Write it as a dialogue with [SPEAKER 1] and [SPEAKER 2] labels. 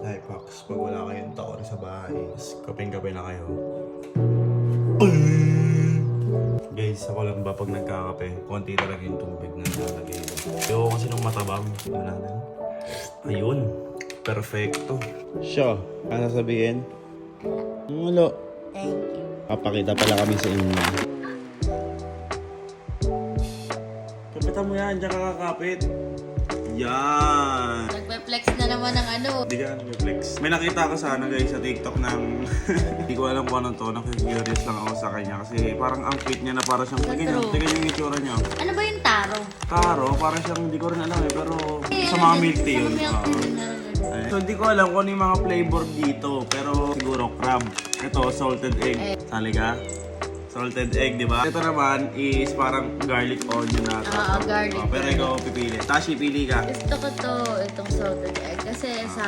[SPEAKER 1] Life hacks pag wala kayong tao sa bahay. Tapos kapeng-kape na kayo. Guys, ako lang ba pag nagkakape, konti talaga yung tubig na nalagay ko. Ayoko kasi nung matabang. Wala na. Ayun. Perfecto. Siya, ano sasabihin? Ngulo.
[SPEAKER 2] Thank you.
[SPEAKER 1] Papakita pala kami sa inyo. Kapitan mo yan, diyan ka kakapit. Yan.
[SPEAKER 2] Nagpe-flex na naman ng ano.
[SPEAKER 1] Hindi ka nag-flex. May nakita ko sana guys sa TikTok ng... Hindi ko alam kung anong to. Nakikurious lang ako sa kanya. Kasi parang ang fit niya na para siyang... Tingnan yung itsura niya.
[SPEAKER 2] Ano ba yung taro?
[SPEAKER 1] Taro, parang siyang hindi ko rin alam eh. Pero sa mga milk tea yun. So hindi ko alam kung ano yung mga flavor dito. Pero siguro crab. Ito, salted egg. Sali ka? Salted egg, di ba? Ito naman is parang garlic onion na.
[SPEAKER 2] Garlic.
[SPEAKER 1] Pero ikaw pipili. Tashi, pili ka.
[SPEAKER 2] Gusto ko to, itong salted egg. Kasi sa